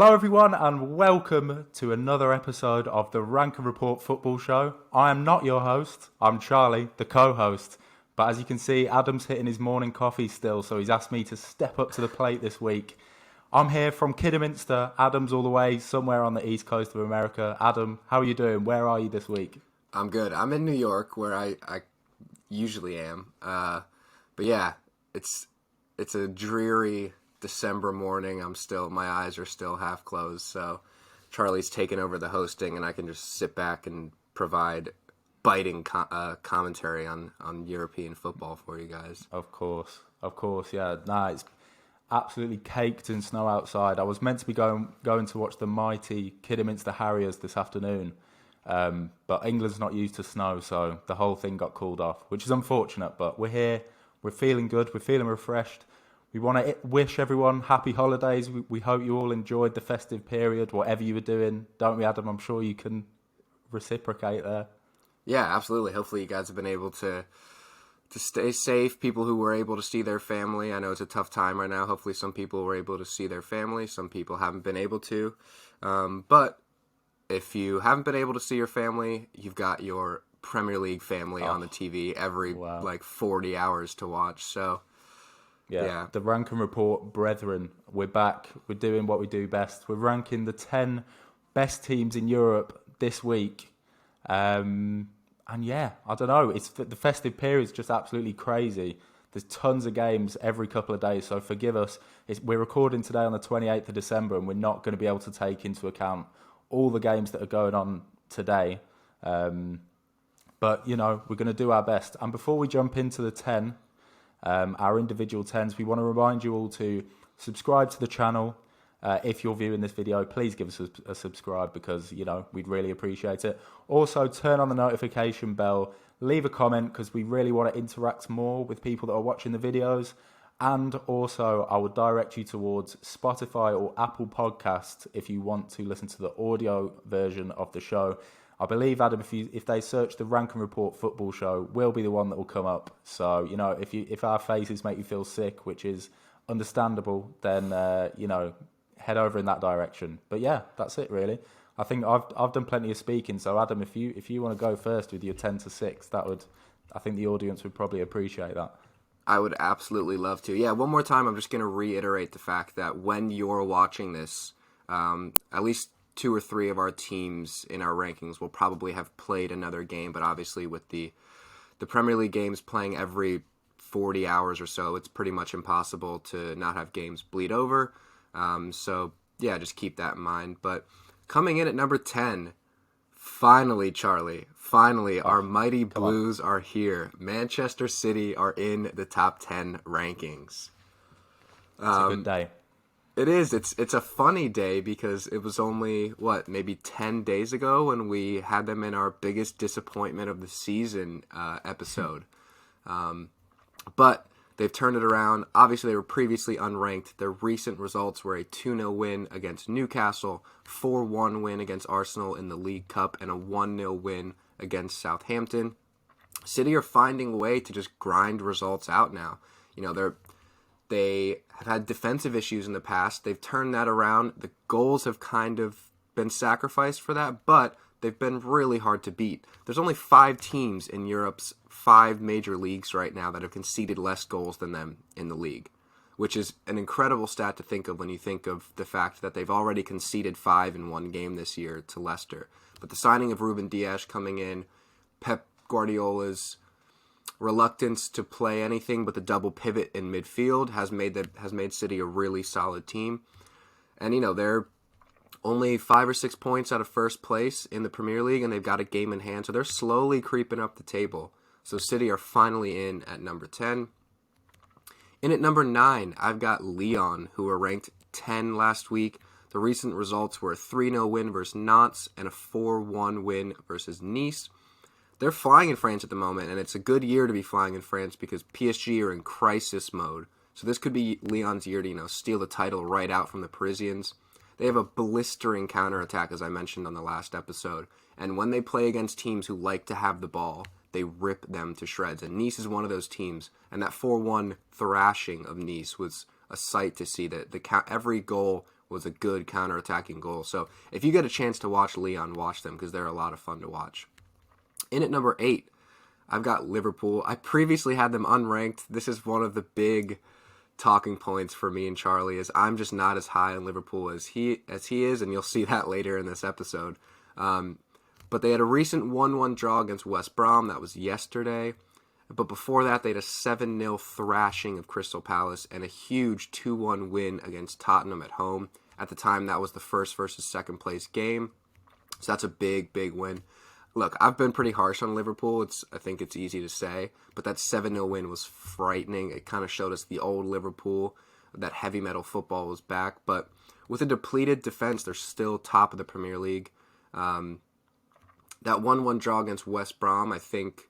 Hello, everyone, and welcome to another episode of the Rank and Report Football Show. I am not your host. I'm Charlie, the co-host. But as you can see, Adam's hitting his morning coffee still, so he's asked me to step up to the plate this week. I'm here from Kidderminster. Adam's all the way somewhere on the east coast of America. Adam, how are you doing? Where are you this week? I'm good. I'm in New York, where I usually am. But yeah, it's a dreary December morning. My eyes are still half closed, so Charlie's taken over the hosting, and I can just sit back and provide biting commentary on European football for you guys. Of course, yeah. Nah, it's absolutely caked in snow outside. I was meant to be going to watch the mighty Kidderminster Harriers this afternoon, but England's not used to snow, so the whole thing got called off, which is unfortunate. But we're here, we're feeling good, we're feeling refreshed. We want to wish everyone happy holidays. We hope you all enjoyed the festive period, whatever you were doing. Don't we, Adam? I'm sure you can reciprocate there. Yeah, absolutely. Hopefully you guys have been able to stay safe. People who were able to see their family. I know it's a tough time right now. Hopefully some people were able to see their family. Some people haven't been able to. But if you haven't been able to see your family, you've got your Premier League family on the TV every 40 hours to watch. So yeah, the Rank and Report brethren, we're back. We're doing what we do best. We're ranking the 10 best teams in Europe this week. And yeah, I don't know. It's the festive period is just absolutely crazy. There's tons of games every couple of days, so forgive us. We're recording today on the 28th of December, and we're not going to be able to take into account all the games that are going on today. But, you know, we're going to do our best. And before we jump into the 10, our individual 10s, we want to remind you all to subscribe to the channel. If you're viewing this video, please give us a subscribe because, you know, we'd really appreciate it. Also, turn on the notification bell, leave a comment because we really want to interact more with people that are watching the videos. And also, I would direct you towards Spotify or Apple Podcasts if you want to listen to the audio version of the show. I believe, Adam, if they search the Rank and Report Football Show, we'll be the one that will come up. So, you know, if our faces make you feel sick, which is understandable, then, you know, head over in that direction. But yeah, that's it really. I think I've done plenty of speaking. So Adam, if you want to go first with your 10 to 6, I think the audience would probably appreciate that. I would absolutely love to. Yeah, one more time, I'm just going to reiterate the fact that when you're watching this, at least 2 or 3 of our teams in our rankings will probably have played another game, but obviously with the Premier League games playing every 40 hours or so, it's pretty much impossible to not have games bleed over. So yeah, just keep that in mind. But coming in at number 10, finally, Charlie, our mighty Blues are here. Manchester City are in the top 10 rankings. It's a good day. It is. It's a funny day because it was only, maybe 10 days ago when we had them in our biggest disappointment of the season episode. But they've turned it around. Obviously, they were previously unranked. Their recent results were a 2-0 win against Newcastle, 4-1 win against Arsenal in the League Cup, and a 1-0 win against Southampton. City are finding a way to just grind results out now. You know, they have had defensive issues in the past. They've turned that around. The goals have kind of been sacrificed for that, but they've been really hard to beat. There's only 5 teams in Europe's 5 major leagues right now that have conceded less goals than them in the league, which is an incredible stat to think of when you think of the fact that they've already conceded 5 in one game this year to Leicester. But the signing of Ruben Dias coming in, Pep Guardiola's reluctance to play anything but the double pivot in midfield has made City a really solid team. And, you know, they're only 5 or 6 points out of first place in the Premier League, and they've got a game in hand, so they're slowly creeping up the table. So City are finally in at number 10. In at number 9, I've got Lyon, who were ranked 10 last week. The recent results were a 3-0 win versus Nantes and a 4-1 win versus Nice. They're flying in France at the moment, and it's a good year to be flying in France because PSG are in crisis mode. So this could be Lyon's year to, steal the title right out from the Parisians. They have a blistering counterattack, as I mentioned on the last episode. And when they play against teams who like to have the ball, they rip them to shreds. And Nice is one of those teams. And that 4-1 thrashing of Nice was a sight to see. That every goal was a good counter-attacking goal. So if you get a chance to watch Lyon, watch them because they're a lot of fun to watch. In at number 8, I've got Liverpool. I previously had them unranked. This is one of the big talking points for me and Charlie, is I'm just not as high on Liverpool as he is, and you'll see that later in this episode. But they had a recent 1-1 draw against West Brom. That was yesterday. But before that, they had a 7-0 thrashing of Crystal Palace and a huge 2-1 win against Tottenham at home. At the time, that was the first versus second place game. So that's a big, big win. Look, I've been pretty harsh on Liverpool. I think it's easy to say. But that 7-0 win was frightening. It kind of showed us the old Liverpool. That heavy metal football was back. But with a depleted defense, they're still top of the Premier League. That 1-1 draw against West Brom, I think,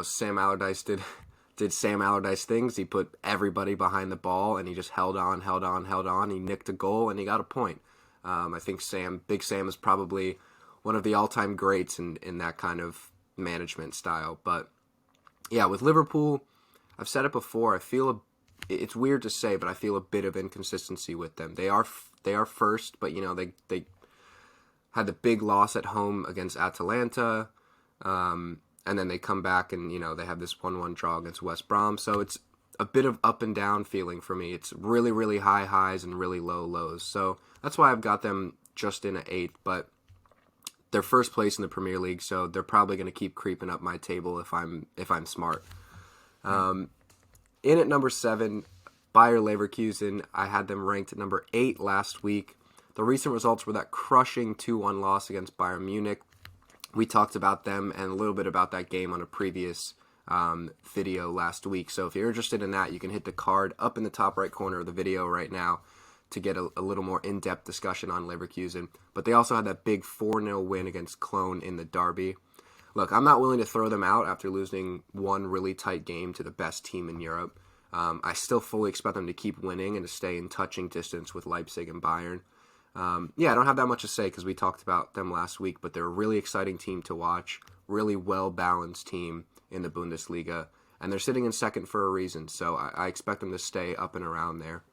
Sam Allardyce did Sam Allardyce things. He put everybody behind the ball, and he just held on. He nicked a goal, and he got a point. I think Big Sam is probably one of the all-time greats in that kind of management style. But, yeah, with Liverpool, I've said it before, it's weird to say, but I feel a bit of inconsistency with them. They are first, but, they had the big loss at home against Atalanta, and then they come back and, they have this 1-1 draw against West Brom. So it's a bit of up and down feeling for me. It's really, really high highs and really low lows. So that's why I've got them just in at 8th. But they're first place in the Premier League, so they're probably going to keep creeping up my table if I'm smart. In at number 7, Bayer Leverkusen. I had them ranked at number 8 last week. The recent results were that crushing 2-1 loss against Bayern Munich. We talked about them and a little bit about that game on a previous video last week. So if you're interested in that, you can hit the card up in the top right corner of the video right now to get a little more in-depth discussion on Leverkusen. But they also had that big 4-0 win against Cologne in the derby. Look, I'm not willing to throw them out after losing one really tight game to the best team in Europe. I still fully expect them to keep winning and to stay in touching distance with Leipzig and Bayern. I don't have that much to say because we talked about them last week, but they're a really exciting team to watch, really well-balanced team in the Bundesliga, and they're sitting in second for a reason, so I expect them to stay up and around there.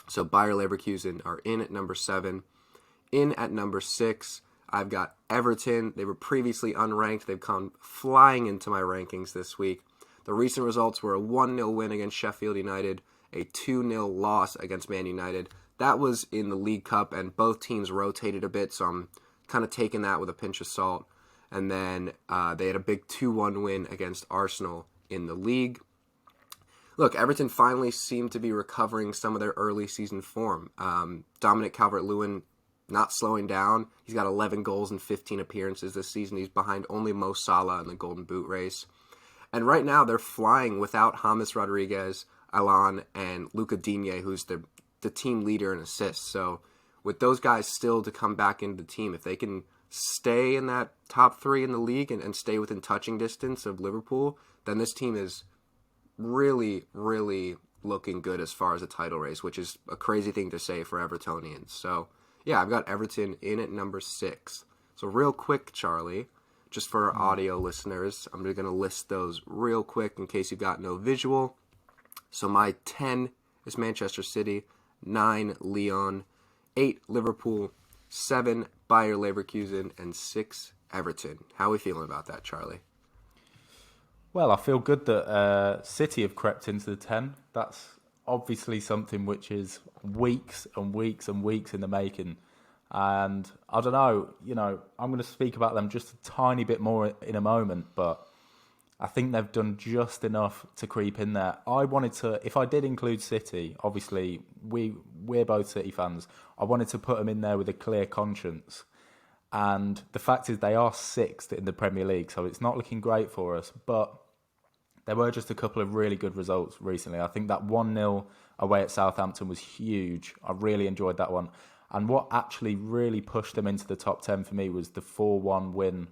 So Bayer Leverkusen are in at number 7. In at number 6, I've got Everton. They were previously unranked. They've come flying into my rankings this week. The recent results were a 1-0 win against Sheffield United, a 2-0 loss against Man United. That was in the League Cup, and both teams rotated a bit, so I'm kind of taking that with a pinch of salt. And then they had a big 2-1 win against Arsenal in the league. Look, Everton finally seemed to be recovering some of their early season form. Dominic Calvert-Lewin not slowing down. He's got 11 goals and 15 appearances this season. He's behind only Mo Salah in the Golden Boot race. And right now they're flying without James Rodriguez, Alan, and Luca Digne, who's the team leader in assists. So with those guys still to come back into the team, if they can stay in that top 3 in the league and stay within touching distance of Liverpool, then this team is really, really looking good as far as a title race, which is a crazy thing to say for Evertonians. So, yeah, I've got Everton in at number 6. So real quick, Charlie, just for our audio listeners, I'm just going to list those real quick in case you've got no visual. So my 10 is Manchester City, 9 Lyon, 8 Liverpool, 7 Bayer Leverkusen, and 6 Everton. How are we feeling about that, Charlie? Well, I feel good that City have crept into the 10. That's obviously something which is weeks and weeks and weeks in the making. And I don't know, I'm going to speak about them just a tiny bit more in a moment, but I think they've done just enough to creep in there. I wanted to, if I did include City, obviously we're both City fans, I wanted to put them in there with a clear conscience. And the fact is they are 6th in the Premier League, so it's not looking great for us. But there were just a couple of really good results recently. I think that 1-0 away at Southampton was huge. I really enjoyed that one. And what actually really pushed them into the top 10 for me was the 4-1 win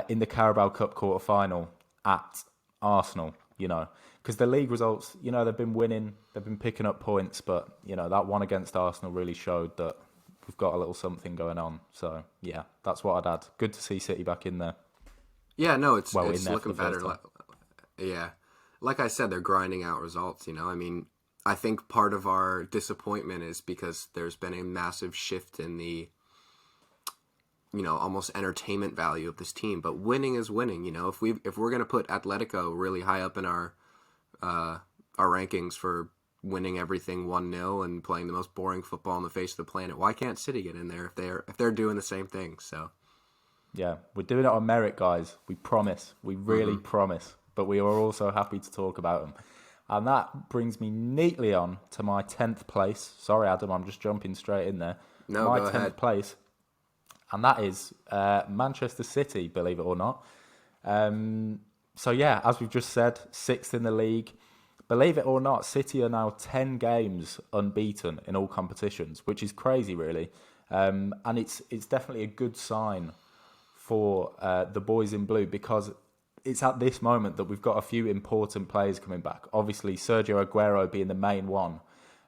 in the Carabao Cup quarter-final at Arsenal, Because the league results, they've been winning, they've been picking up points, but, that one against Arsenal really showed that we've got a little something going on. So, yeah, that's what I'd add. Good to see City back in there. Yeah, no, it's looking better. Yeah. Like I said, they're grinding out results, I think part of our disappointment is because there's been a massive shift in the, almost entertainment value of this team. But winning is winning. If we're going to put Atletico really high up in our rankings for winning everything 1-0 and playing the most boring football on the face of the planet, why can't City get in there if they're doing the same thing? So yeah, we're doing it on merit, guys. We promise. We really promise. But we are also happy to talk about them. And that brings me neatly on to my 10th place. Sorry, Adam, I'm just jumping straight in there. No, my go 10th ahead. place, and that is Manchester City, believe it or not. So yeah, as we've just said, 6th in the league. Believe it or not, City are now 10 games unbeaten in all competitions, which is crazy, really. And it's definitely a good sign for the boys in blue, because it's at this moment that we've got a few important players coming back. Obviously, Sergio Aguero being the main one.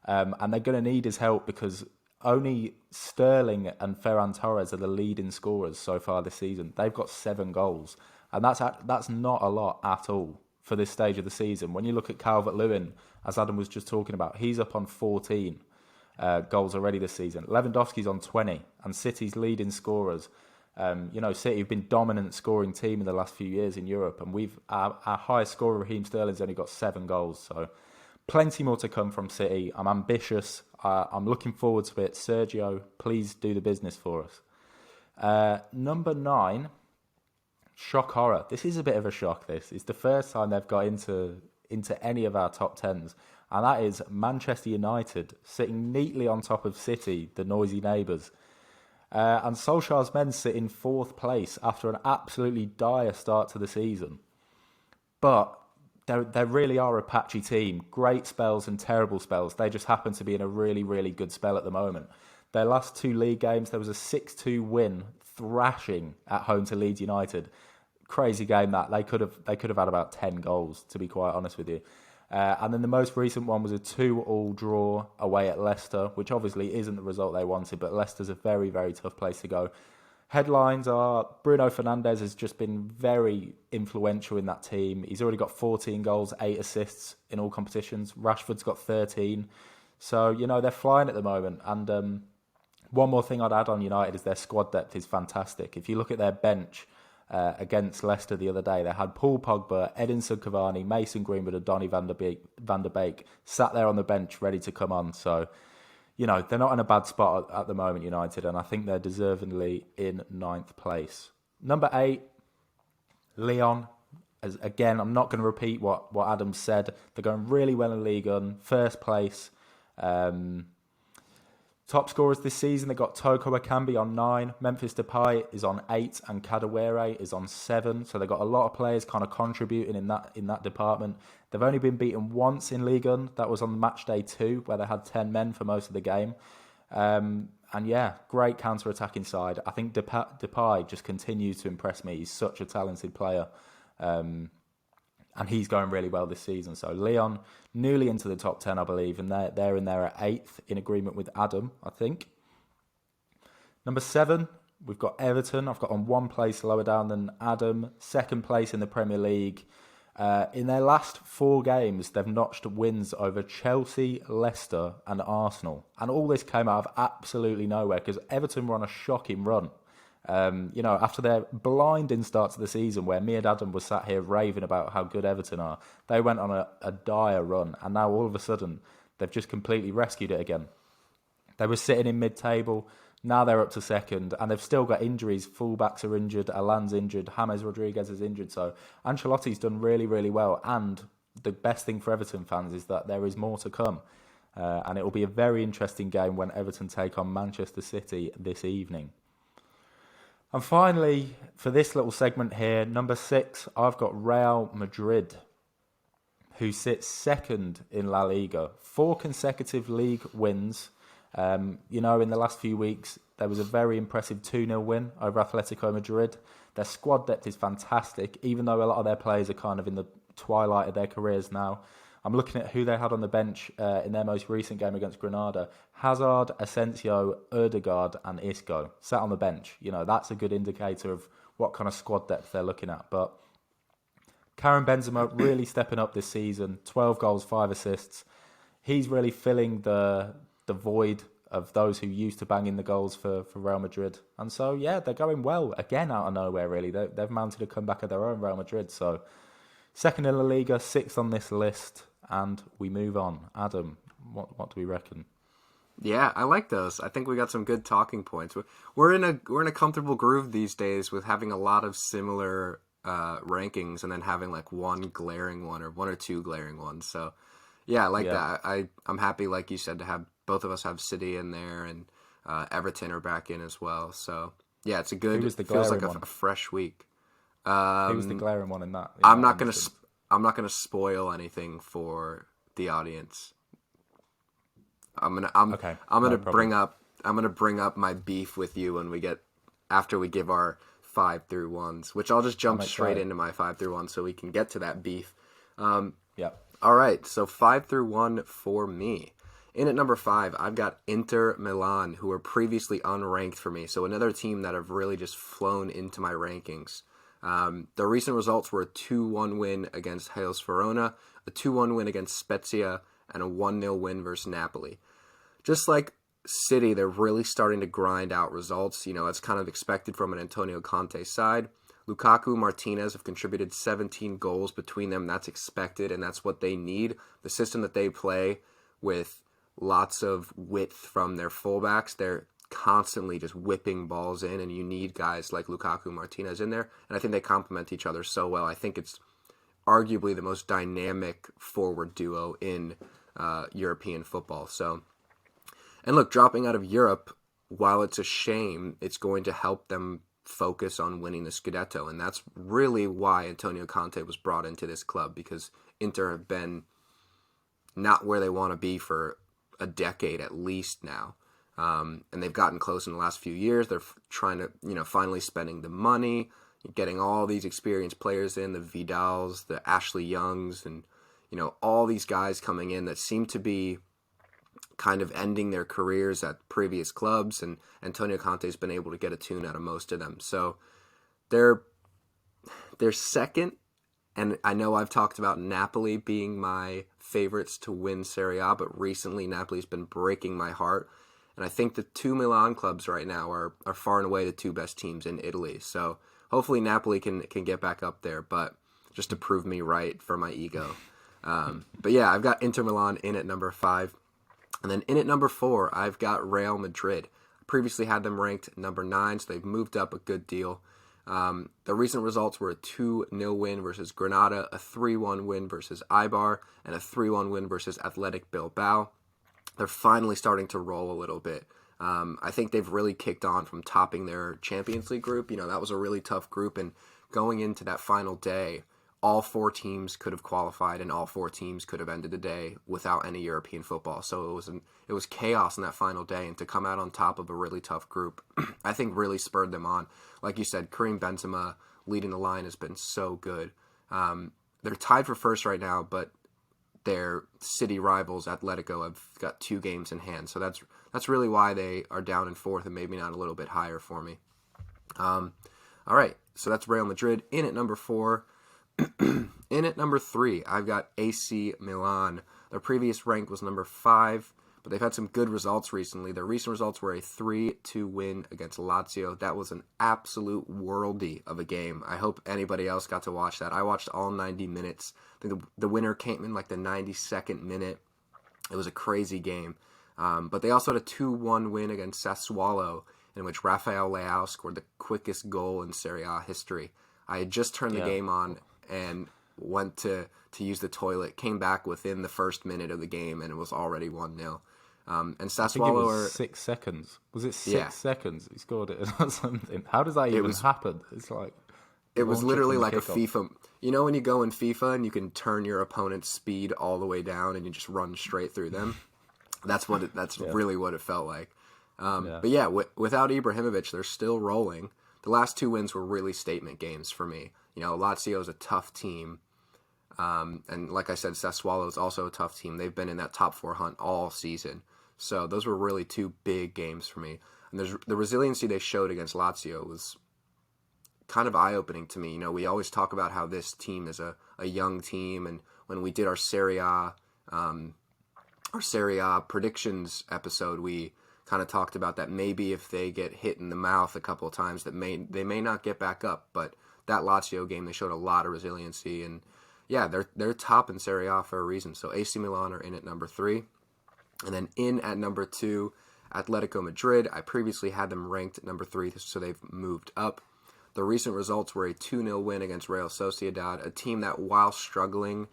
And they're going to need his help because only Sterling and Ferran Torres are the leading scorers so far this season. They've got 7 goals. And that's not a lot at all for this stage of the season. When you look at Calvert-Lewin, as Adam was just talking about, he's up on 14 goals already this season. Lewandowski's on 20, and City's leading scorers. City have been dominant scoring team in the last few years in Europe, and our highest scorer, Raheem Sterling's only got 7 goals. So plenty more to come from City. I'm ambitious. I'm looking forward to it. Sergio, please do the business for us. Number 9, shock horror. This is a bit of a shock. This is the first time they've got into any of our top 10s, and that is Manchester United sitting neatly on top of City, the noisy neighbours. And Solskjaer's men sit in 4th place after an absolutely dire start to the season. But they really are a patchy team. Great spells and terrible spells. They just happen to be in a really, really good spell at the moment. Their last 2 league games, there was a 6-2 win, thrashing at home to Leeds United. Crazy game that. They could have had about 10 goals, to be quite honest with you. And then the most recent one was a 2-2 draw away at Leicester, which obviously isn't the result they wanted, but Leicester's a very, very tough place to go. Headlines are Bruno Fernandes has just been very influential in that team. He's already got 14 goals, 8 assists in all competitions. Rashford's got 13. So, they're flying at the moment. And one more thing I'd add on United is their squad depth is fantastic. If you look at their bench, against Leicester the other day, they had Paul Pogba, Edinson Cavani, Mason Greenwood and Donny van der Beek sat there on the bench ready to come on. So, they're not in a bad spot at the moment, United, and I think they're deservingly in 9th place. Number 8, Lyon. Again, I'm not going to repeat what Adam said. They're going really well in Ligue 1, 1st place. Top scorers this season, they've got Toko Ekambi on 9, Memphis Depay is on 8, and Kadewere is on 7. So they've got a lot of players kind of contributing in that department. They've only been beaten once in Ligue 1. That was on match day 2, where they had 10 men for most of the game. And yeah, great counter-attacking side. I think Depay just continues to impress me. He's such a talented player. And he's going really well this season. So Lyon, newly into the top 10, I believe, and they're in there at 8th, in agreement with Adam, I think. Number 7, we've got Everton. I've got on 1 place lower down than Adam. 2nd place in the Premier League. In their last 4 games, they've notched wins over Chelsea, Leicester and Arsenal. And all this came out of absolutely nowhere, because Everton were on a shocking run. After their blinding start to the season, where me and Adam were sat here raving about how good Everton are, they went on a dire run, and now all of a sudden they've just completely rescued it again. They were sitting in mid-table, now they're up to 2nd, and they've still got injuries. Fullbacks are injured, Alan's injured, James Rodriguez is injured, so Ancelotti's done really, really well, and the best thing for Everton fans is that there is more to come, and it will be a very interesting game when Everton take on Manchester City this evening. And finally, for this little segment here, number 6, I've got Real Madrid, who sits 2nd in La Liga. 4 consecutive league wins. In the last few weeks, there was a very impressive 2-0 win over Atletico Madrid. Their squad depth is fantastic, even though a lot of their players are kind of in the twilight of their careers now. I'm looking at who they had on the bench in their most recent game against Granada. Hazard, Asensio, Ødegaard and Isco sat on the bench. That's a good indicator of what kind of squad depth they're looking at. But Karim Benzema really stepping up this season. 12 goals, 5 assists. he's really filling the void of those who used to bang in the goals for Real Madrid. And so, yeah, they're going well again out of nowhere, really. They've mounted a comeback of their own, Real Madrid. So, second in La Liga, sixth on this list, and we move on. Adam, what do we reckon? Yeah, I like those. I think we got some good talking points. We're in a comfortable groove these days with having a lot of similar rankings, and then having like one glaring one or one or two glaring ones. So, yeah, I like that. I'm happy, like you said, to have both of us have City in there, and Everton are back in as well. So, yeah, it's a good. It feels like a fresh week. Who was the glaring one in that? I'm not gonna spoil anything for the audience. I'm gonna bring up my beef with you when we get after we give our 5 through 1s, which I'll just jump straight into my 5 through 1 so we can get to that beef. Yeah. All right, so 5 through 1 for me. In at number 5, I've got Inter Milan, who were previously unranked for me. So another team that have really just flown into my rankings. The recent results were a 2-1 win against Hellas Verona, a 2-1 win against Spezia, and a 1-0 win versus Napoli. Just like City, they're really starting to grind out results. You know, that's kind of expected from an Antonio Conte side. Lukaku, Martinez have contributed 17 goals between them. That's expected, and that's what they need. The system that they play with lots of width from their fullbacks, they're constantly just whipping balls in, and you need guys like Lukaku, Martinez in there. And I think they complement each other so well. I think it's arguably the most dynamic forward duo in European football. So, and look, dropping out of Europe, while it's a shame, it's going to help them focus on winning the Scudetto. And that's really why Antonio Conte was brought into this club, because Inter have been not where they want to be for a decade at least now. And they've gotten close in the last few years. They're trying to, finally spending the money, getting all these experienced players in, the Vidals, the Ashley Youngs, and, all these guys coming in that seem to be kind of ending their careers at previous clubs, and Antonio Conte's been able to get a tune out of most of them. So they're second, and I know I've talked about Napoli being my favorites to win Serie A, but recently Napoli's been breaking my heart. And I think the two Milan clubs right now are far and away the two best teams in Italy. So hopefully Napoli can get back up there, but just to prove me right for my ego. But yeah, I've got Inter Milan in at number 5. And then in at number 4, I've got Real Madrid. I previously had them ranked number 9, so they've moved up a good deal. The recent results were a 2-0 win versus Granada, a 3-1 win versus Eibar, and a 3-1 win versus Athletic Bilbao. They're finally starting to roll a little bit. I think they've really kicked on from topping their Champions League group. That was a really tough group, and going into that final day, all 4 teams could have qualified, and all 4 teams could have ended the day without any European football. So it was chaos in that final day, and to come out on top of a really tough group, I think really spurred them on. Like you said, Karim Benzema leading the line has been so good. They're tied for first right now, but their city rivals, Atletico, have got 2 games in hand. So that's really why they are down in 4th and maybe not a little bit higher for me. All right, so that's Real Madrid. In at number 4. In at number 3, I've got AC Milan. Their previous rank was number 5, but they've had some good results recently. Their recent results were a 3-2 win against Lazio. That was an absolute worldie of a game. I hope anybody else got to watch that. I watched all 90 minutes. I think the winner came in like the 92nd minute. It was a crazy game. But they also had a 2-1 win against Sassuolo, in which Rafael Leao scored the quickest goal in Serie A history. I had just turned the game on and went to use the toilet, came back within the first minute of the game, and it was already 1-0. And Sassuolo, I think it was 6 seconds. Was it 6 seconds he scored it or something? How does that even happen? It's like... It was literally like a FIFA... when you go in FIFA and you can turn your opponent's speed all the way down and you just run straight through them? That's really what it felt like. But yeah, without Ibrahimovic, they're still rolling. The last 2 wins were really statement games for me. Lazio is a tough team. And like I said, Sassuolo is also a tough team. They've been in that top 4 hunt all season. So those were really 2 big games for me. And the resiliency they showed against Lazio was kind of eye-opening to me. We always talk about how this team is a young team. And when we did our Serie A our Serie A predictions episode, we kind of talked about that maybe if they get hit in the mouth a couple of times, they may not get back up. But that Lazio game, they showed a lot of resiliency, and yeah, they're top in Serie A for a reason. So AC Milan are in at number 3, and then in at number 2, Atletico Madrid. I previously had them ranked at number 3, so they've moved up. The recent results were a 2-0 win against Real Sociedad, a team that, while struggling,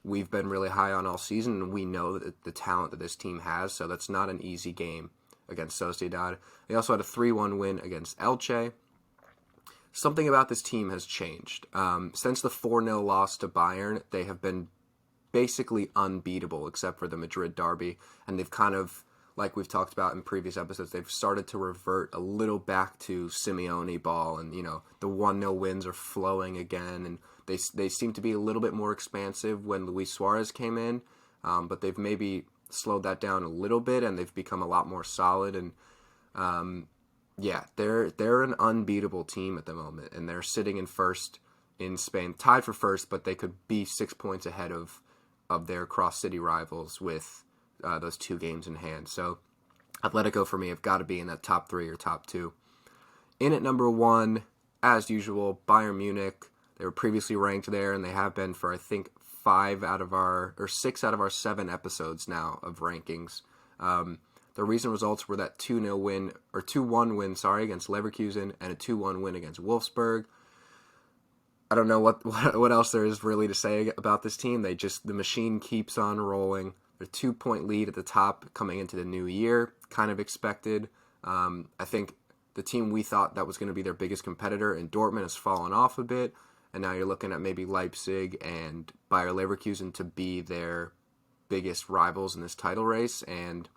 we've been really high on all season, and we know that the talent that this team has, so that's not an easy game against Sociedad. They also had a 3-1 win against Elche. Something about this team has changed. Since the 4-0 loss to Bayern, they have been basically unbeatable except for the Madrid derby, and they've kind of, like we've talked about in previous episodes, they've started to revert a little back to Simeone ball, and the 1-0 wins are flowing again, and they seem to be a little bit more expansive when Luis Suarez came in, but they've maybe slowed that down a little bit, and they've become a lot more solid, and yeah, they're an unbeatable team at the moment, and they're sitting in first in Spain, tied for first, but they could be 6 points ahead of their cross-city rivals with those 2 games in hand. So Atletico, for me, have got to be in that top 3 or top 2. In at number 1, as usual, Bayern Munich. They were previously ranked there, and they have been for, I think, 6 out of our 7 episodes now of rankings. The recent results were that 2-1 win against Leverkusen and a 2-1 win against Wolfsburg. I don't know what else there is really to say about this team. The machine keeps on rolling. They're 2-point lead at the top coming into the new year, kind of expected. I think the team we thought that was going to be their biggest competitor in Dortmund has fallen off a bit, and now you're looking at maybe Leipzig and Bayer Leverkusen to be their biggest rivals in this title race, and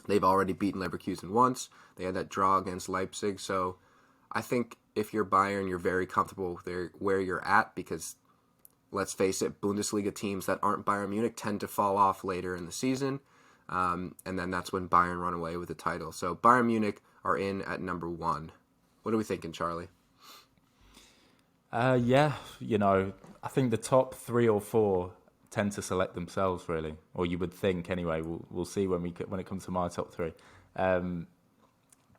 they've already beaten Leverkusen once. They had that draw against Leipzig, so I think if you're Bayern, you're very comfortable where you're at, because let's face it, Bundesliga teams that aren't Bayern Munich tend to fall off later in the season, and then that's when Bayern run away with the title. So Bayern Munich are in at number 1. What are we thinking, Charlie? Yeah, I think the top 3 or 4 tend to select themselves, really, or you would think anyway. We'll see when it comes to my top 3.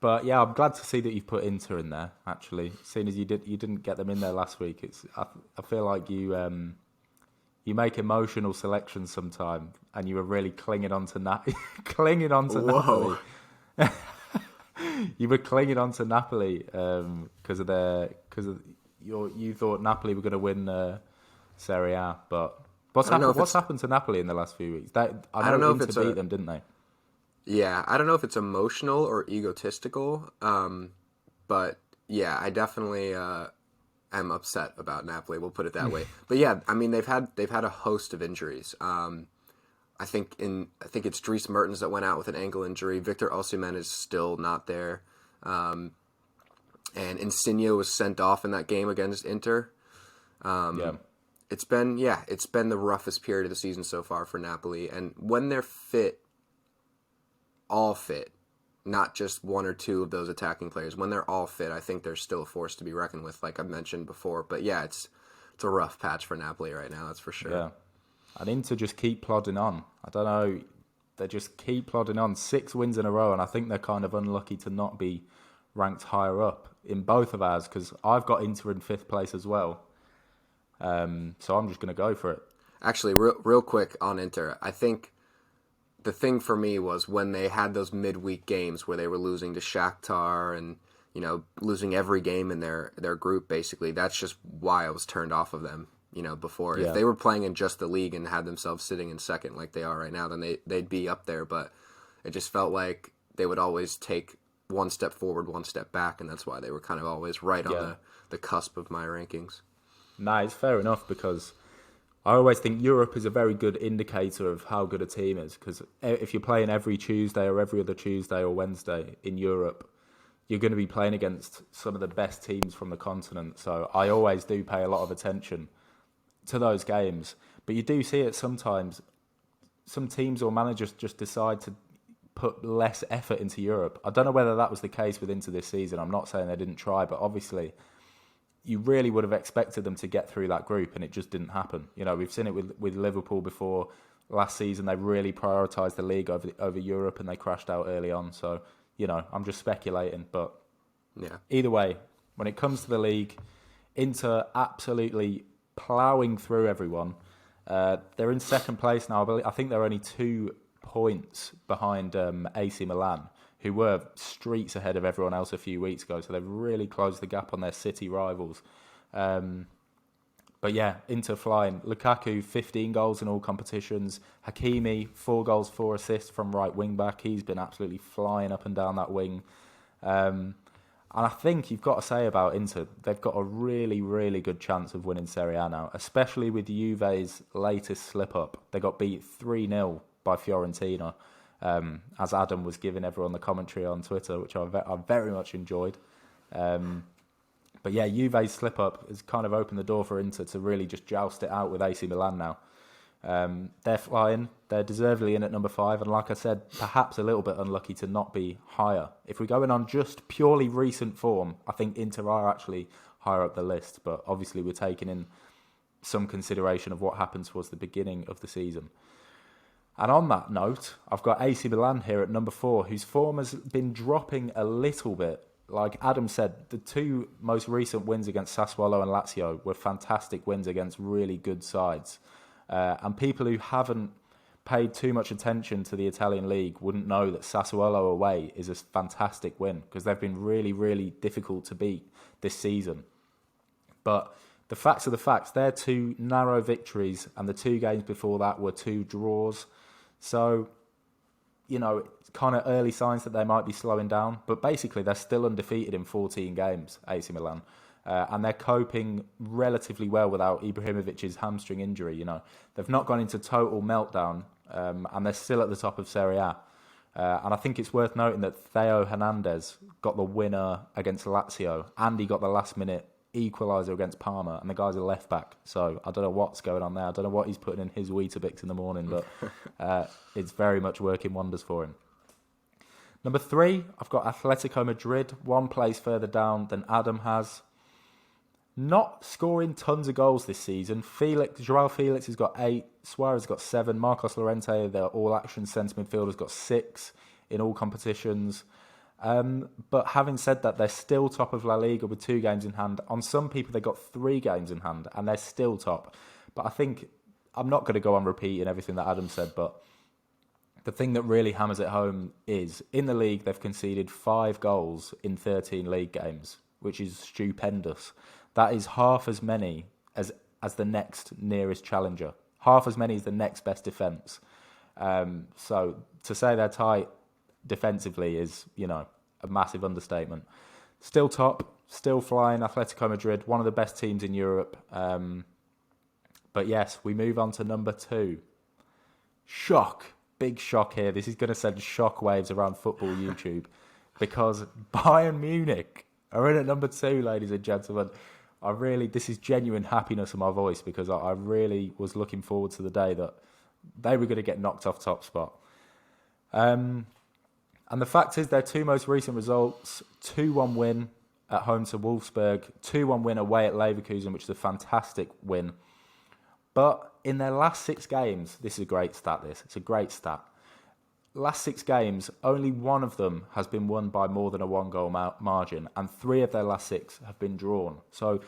But yeah, I'm glad to see that you've put Inter in there. Actually, seeing as you didn't get them in there last week, I feel like you make emotional selections sometimes, and you were really clinging on to Napoli. You were clinging on to Napoli because you thought Napoli were going to win Serie A, but what's happened to Napoli in the last few weeks? I don't know if Inter beat them, didn't they? Yeah, I don't know if it's emotional or egotistical, but yeah, I definitely am upset about Napoli. We'll put it that way. But yeah, I mean they've had a host of injuries. I think it's Dries Mertens that went out with an ankle injury. Victor Osimhen is still not there, and Insigne was sent off in that game against Inter. Yeah. It's been the roughest period of the season so far for Napoli, and when they're fit, all fit, not just 1 or 2 of those attacking players. When they're all fit, I think they're still a force to be reckoned with, like I mentioned before. But yeah, it's a rough patch for Napoli right now, that's for sure. Yeah, and Inter just keep plodding on. I don't know, they just keep plodding on. 6 wins in a row, and I think they're kind of unlucky to not be ranked higher up in both of ours, because I've got Inter in 5th place as well. So I'm just going to go for it. Actually, real quick on Inter, I think the thing for me was when they had those midweek games where they were losing to Shakhtar and losing every game in their group, basically. That's just why I was turned off of them. Before, if they were playing in just the league and had themselves sitting in second like they are right now, then they'd be up there. But it just felt like they would always take 1 step forward, 1 step back, and that's why they were kind of always right on the cusp of my rankings. Nah, it's fair enough, because I always think Europe is a very good indicator of how good a team is, because if you're playing every Tuesday or every other Tuesday or Wednesday in Europe, you're going to be playing against some of the best teams from the continent. So I always do pay a lot of attention to those games. But you do see it sometimes. Some teams or managers just decide to put less effort into Europe. I don't know whether that was the case with Inter this season. I'm not saying they didn't try, but obviously you really would have expected them to get through that group, and it just didn't happen. We've seen it with Liverpool before. last season they really prioritised the league over Europe and they crashed out early on. So, I'm just speculating. But either way, when it comes to the league, Inter absolutely ploughing through everyone. They're in second place now. I think they're only 2 points behind AC Milan, who were streets ahead of everyone else a few weeks ago. So they've really closed the gap on their city rivals. But yeah, Inter flying. Lukaku, 15 goals in all competitions. Hakimi, 4 goals, 4 assists from right wing back. He's been absolutely flying up and down that wing. And I think you've got to say about Inter, they've got a really, really good chance of winning Serie A now, especially with Juve's latest slip-up. They got beat 3-0 by Fiorentina, as Adam was giving everyone the commentary on Twitter, which I very much enjoyed. But yeah, Juve's slip-up has kind of opened the door for Inter to really just joust it out with AC Milan now. They're flying. They're deservedly in at number 5. And like I said, perhaps a little bit unlucky to not be higher. If we're going on just purely recent form, I think Inter are actually higher up the list. But obviously we're taking in some consideration of what happened towards the beginning of the season. And on that note, I've got AC Milan here at number 4, whose form has been dropping a little bit. Like Adam said, the 2 most recent wins against Sassuolo and Lazio were fantastic wins against really good sides. And people who haven't paid too much attention to the Italian league wouldn't know that Sassuolo away is a fantastic win because they've been really, really difficult to beat this season. But the facts are the facts. They're 2 narrow victories, and the 2 games before that were 2 draws. So, kind of early signs that they might be slowing down. But basically, they're still undefeated in 14 games, AC Milan. And they're coping relatively well without Ibrahimovic's hamstring injury. They've not gone into total meltdown, and they're still at the top of Serie A. And I think it's worth noting that Theo Hernandez got the winner against Lazio, and he got the last-minute equaliser against Parma, and the guy's a left-back. So I don't know what's going on there. I don't know what he's putting in his Weetabix in the morning, but it's very much working wonders for him. Number 3, I've got Atletico Madrid, 1 place further down than Adam has. Not scoring tons of goals this season. Joao Felix has got 8, Suarez has got 7, Marcos Llorente, their all-action centre midfielder, has got 6 in all competitions. But having said that, they're still top of La Liga with 2 games in hand. On some people, they've got 3 games in hand, and they're still top. But I think, I'm not going to go on repeating everything that Adam said, but the thing that really hammers it home is, in the league, they've conceded 5 goals in 13 league games, which is stupendous. That is half as many as the next nearest challenger. Half as many as the next best defence. So to say they're tight defensively is, a massive understatement. Still top, still flying, Atletico Madrid, one of the best teams in Europe. But yes, we move on to number 2. Shock. Big shock here. This is going to send shock waves around football YouTube because Bayern Munich are in at number 2, ladies and gentlemen. This is genuine happiness in my voice because I really was looking forward to the day that they were going to get knocked off top spot. And the fact is, their 2 most recent results, 2-1 win at home to Wolfsburg, 2-1 win away at Leverkusen, which is a fantastic win. But in their last 6 games, this is a great stat, it's a great stat. Last 6 games, only 1 of them has been won by more than a 1-goal margin, and 3 of their last 6 have been drawn. So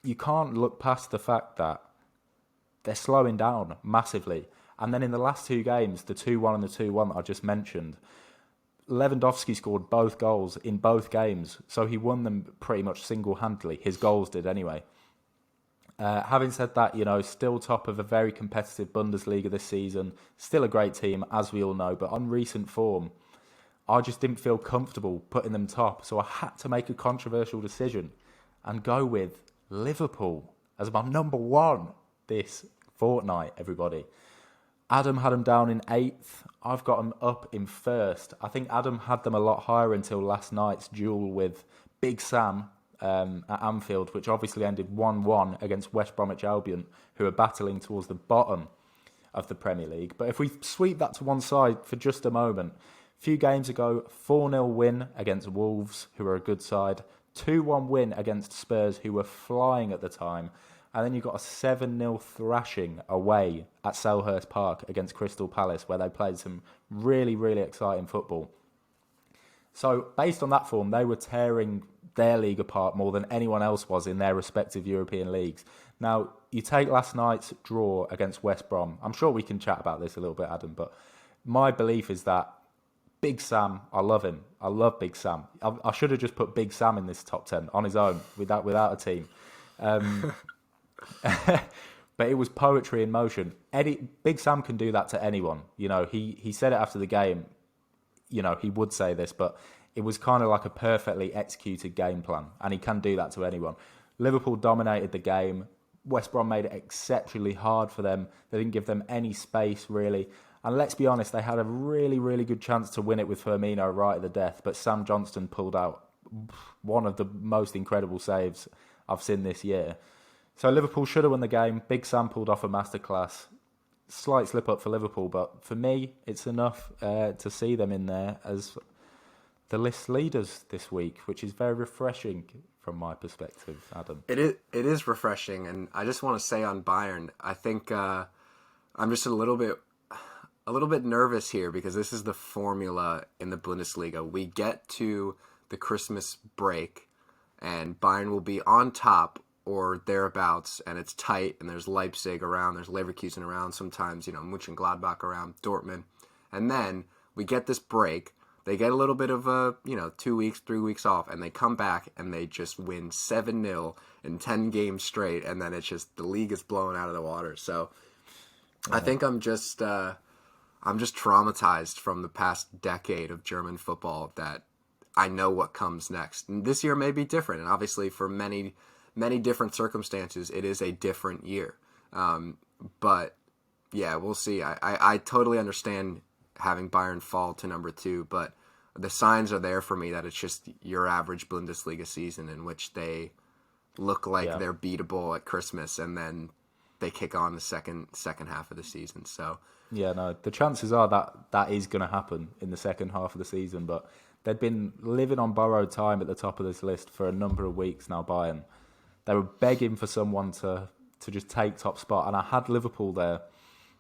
you can't look past the fact that they're slowing down massively. And then in the last 2 games, the 2-1 and the 2-1 that I just mentioned, Lewandowski scored both goals in both games, so he won them pretty much single-handedly. His goals did anyway. Having said that, still top of a very competitive Bundesliga this season. Still a great team, as we all know. But on recent form, I just didn't feel comfortable putting them top. So I had to make a controversial decision and go with Liverpool as my number 1 this fortnight, everybody. Adam had them down in 8th. I've got them up in 1st. I think Adam had them a lot higher until last night's duel with Big Sam at Anfield, which obviously ended 1-1 against West Bromwich Albion, who are battling towards the bottom of the Premier League. But if we sweep that to one side for just a moment, a few games ago, 4-0 win against Wolves, who are a good side, 2-1 win against Spurs, who were flying at the time, And then you got a 7-0 thrashing away at Selhurst Park against Crystal Palace, where they played some really, really exciting football. So based on that form, they were tearing their league apart more than anyone else was in their respective European leagues. Now, you take last night's draw against West Brom. I'm sure we can chat about this a little bit, Adam, but my belief is that Big Sam, I love him. I love Big Sam. I should have just put Big Sam in this top 10 on his own without a team. But it was poetry in motion. Big Sam can do that to anyone. You know, he said it after the game. You know, he would say this, but it was kind of like a perfectly executed game plan, and he can do that to anyone. Liverpool dominated the game. West Brom made it exceptionally hard for them. They didn't give them any space, really. And let's be honest, they had a really, really good chance to win it with Firmino right at the death, but Sam Johnston pulled out one of the most incredible saves I've seen this year. So Liverpool should have won the game. Big Sam pulled off a masterclass. Slight slip up for Liverpool, but for me, it's enough to see them in there as the list leaders this week, which is very refreshing from my perspective, Adam. It is refreshing, and I just want to say on Bayern, I think I'm just a little bit nervous here because this is the formula in the Bundesliga. We get to the Christmas break, and Bayern will be on top or thereabouts, and it's tight, and there's Leipzig around, there's Leverkusen around, sometimes, Mönchengladbach around, Dortmund. And then we get this break. They get a little bit of 2 weeks, 3 weeks off, and they come back and they just win 7-0 in 10 games straight, and then it's just the league is blown out of the water. So I think I'm just traumatized from the past decade of German football that I know what comes next. And this year may be different, and obviously for many different circumstances, it is a different year. But yeah, we'll see. I totally understand having Bayern fall to number 2, but the signs are there for me that it's just your average Bundesliga season in which they look like they're beatable at Christmas, and then they kick on the second half of the season. So yeah, no, the chances are that is going to happen in the second half of the season, but they've been living on borrowed time at the top of this list for a number of weeks now, Bayern. They were begging for someone to just take top spot, and I had Liverpool there.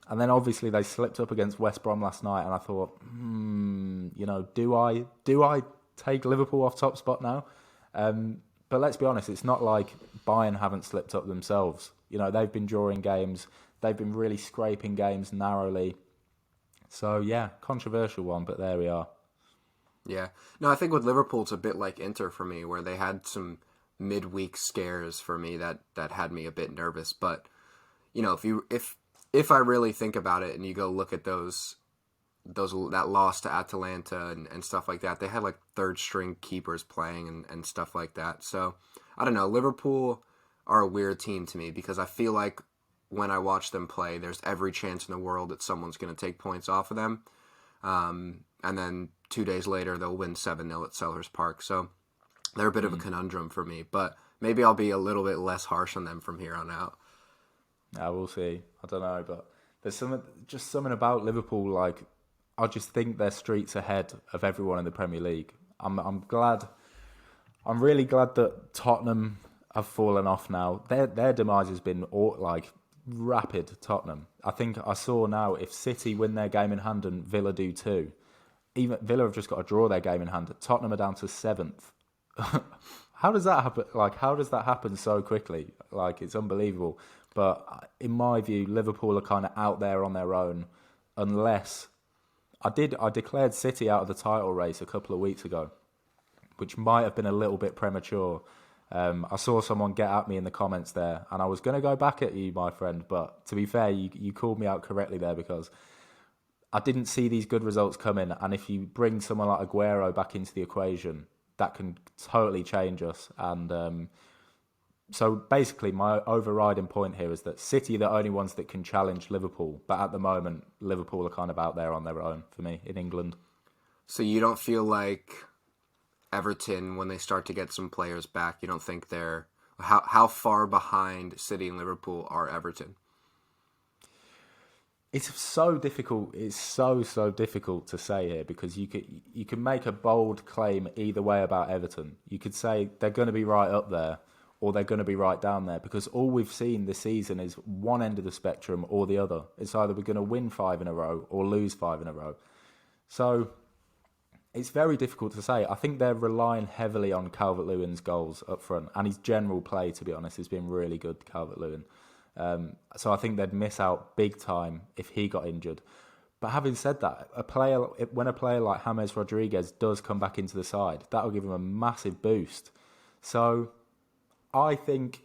And then obviously they slipped up against West Brom last night, and I thought, do I take Liverpool off top spot now? But let's be honest, it's not like Bayern haven't slipped up themselves. You know, they've been drawing games, they've been really scraping games narrowly. So yeah, controversial one, but there we are. Yeah, no, I think with Liverpool it's a bit like Inter for me, where they had some midweek scares for me that had me a bit nervous. But if I really think about it and you go look at that loss to Atalanta and stuff like that, they had like third string keepers playing and stuff like that. So I don't know, Liverpool are a weird team to me because I feel like when I watch them play, there's every chance in the world that someone's going to take points off of them. And then 2 days later, they'll win 7-0 at Selhurst Park. So they're a bit of a conundrum for me, but maybe I'll be a little bit less harsh on them from here on out. We'll see. I don't know, but there's something about Liverpool. Like, I just think they're streets ahead of everyone in the Premier League. I'm really glad that Tottenham have fallen off now. Their demise has been rapid. Tottenham. I think I saw now if City win their game in hand and Villa do too, even Villa have just got to draw their game in hand. Tottenham are down to 7th. How does that happen? How does that happen so quickly? It's unbelievable. But in my view, Liverpool are kind of out there on their own, unless I declared City out of the title race a couple of weeks ago, which might have been a little bit premature. I saw someone get at me in the comments there, and I was going to go back at you, my friend. But to be fair, you called me out correctly there because I didn't see these good results coming. And if you bring someone like Aguero back into the equation, that can totally change us. And so basically, my overriding point here is that City are the only ones that can challenge Liverpool. But at the moment, Liverpool are kind of out there on their own for me in England. So you don't feel like Everton, when they start to get some players back, you don't think they're... How far behind City and Liverpool are Everton? It's so difficult. It's so difficult to say here because you can make a bold claim either way about Everton. You could say they're going to be right up there, or they're going to be right down there, because all we've seen this season is one end of the spectrum or the other. It's either we're going to win 5 in a row or lose 5 in a row. So it's very difficult to say. I think they're relying heavily on Calvert-Lewin's goals up front, and his general play, to be honest, has been really good, Calvert-Lewin. So I think they'd miss out big time if he got injured. But having said that, when a player like James Rodriguez does come back into the side, that'll give him a massive boost. So I think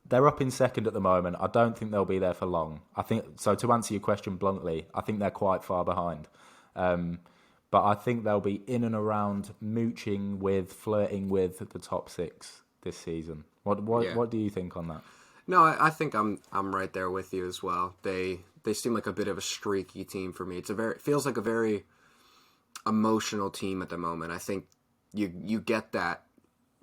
they're up in second at the moment. I don't think they'll be there for long. I think so. To answer your question bluntly, I think they're quite far behind. But I think they'll be in and around flirting with the top 6 this season. What do you think on that? No, I think I'm right there with you as well. They seem like a bit of a streaky team for me. It feels like a very emotional team at the moment. I think you get that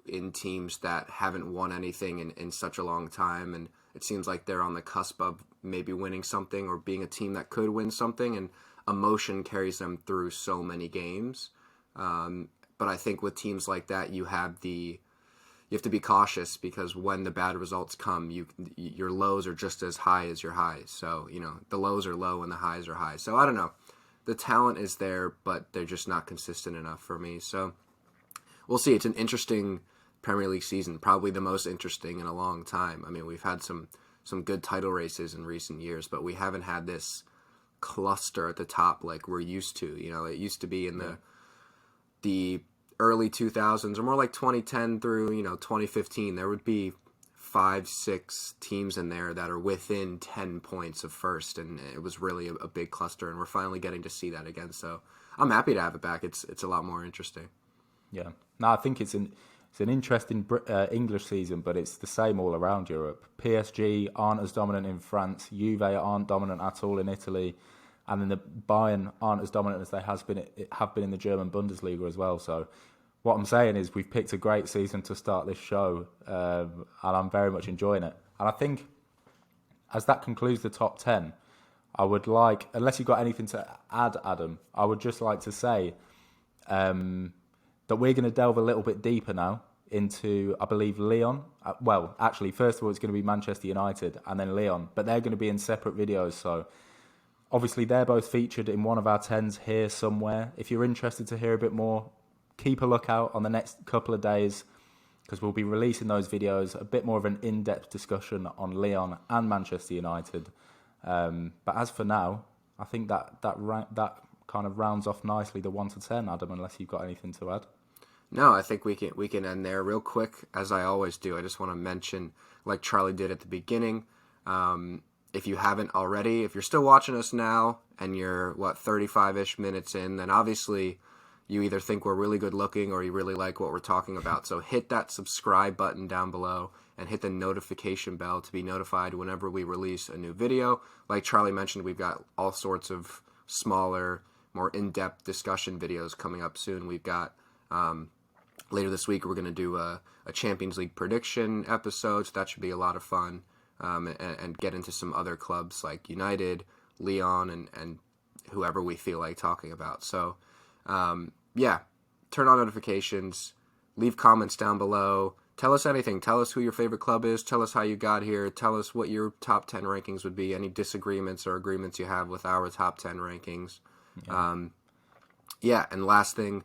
in teams that haven't won anything in such a long time, and it seems like they're on the cusp of maybe winning something or being a team that could win something, and emotion carries them through so many games. But I think with teams like that, you have to be cautious, because when the bad results come, your lows are just as high as your highs. So, the lows are low and the highs are high. So I don't know. The talent is there, but they're just not consistent enough for me. So we'll see. It's an interesting Premier League season, probably the most interesting in a long time. I mean, we've had some good title races in recent years, but we haven't had this cluster at the top like we're used to. It used to be in the early 2000s, or more like 2010 through 2015, there would be 5-6 teams in there that are within 10 points of first, and it was really a big cluster, and we're finally getting to see that again. So I'm happy to have it back. It's a lot more interesting. Yeah, no, I think it's an interesting English season, but it's the same all around Europe. PSG aren't as dominant in France. Juve aren't dominant at all in Italy. And then the Bayern aren't as dominant as they have been in the German Bundesliga as well. So what I'm saying is we've picked a great season to start this show, and I'm very much enjoying it. And I think as that concludes the top 10, I would like, unless you've got anything to add, Adam, I would just like to say that we're going to delve a little bit deeper now into, I believe, Lyon. Well, actually, first of all, it's going to be Manchester United and then Lyon, but they're going to be in separate videos. So obviously, they're both featured in one of our 10s here somewhere. If you're interested to hear a bit more, keep a lookout on the next couple of days, because we'll be releasing those videos, a bit more of an in-depth discussion on Lyon and Manchester United. But as for now, I think that kind of rounds off nicely the 1 to 10, Adam, unless you've got anything to add. No, I think we can end there real quick, as I always do. I just want to mention, like Charlie did at the beginning, if you haven't already, if you're still watching us now and you're, 35-ish minutes in, then obviously you either think we're really good looking or you really like what we're talking about. So hit that subscribe button down below and hit the notification bell to be notified whenever we release a new video. Like Charlie mentioned, we've got all sorts of smaller, more in-depth discussion videos coming up soon. We've got, later this week, we're going to do a Champions League prediction episode, so that should be a lot of fun. And get into some other clubs like United, Lyon, and whoever we feel like talking about. So, turn on notifications, leave comments down below, tell us anything, tell us who your favorite club is, tell us how you got here, tell us what your top 10 rankings would be, any disagreements or agreements you have with our top 10 rankings. And last thing,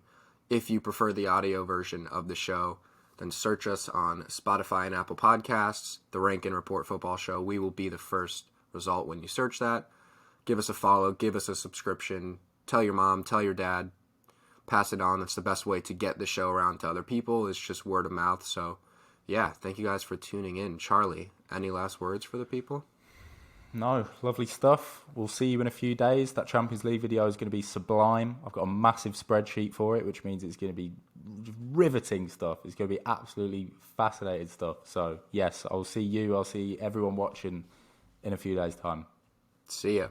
if you prefer the audio version of the show, then search us on Spotify and Apple Podcasts, the Rank and Report Football Show. We will be the first result when you search that. Give us a follow, give us a subscription, tell your mom, tell your dad, pass it on. That's the best way to get the show around to other people. It's just word of mouth. So, thank you guys for tuning in. Charlie, any last words for the people? No, lovely stuff. We'll see you in a few days. That Champions League video is going to be sublime. I've got a massive spreadsheet for it, which means it's going to be riveting stuff. It's going to be absolutely fascinating stuff. So, yes, I'll see you. I'll see everyone watching in a few days' time. See ya.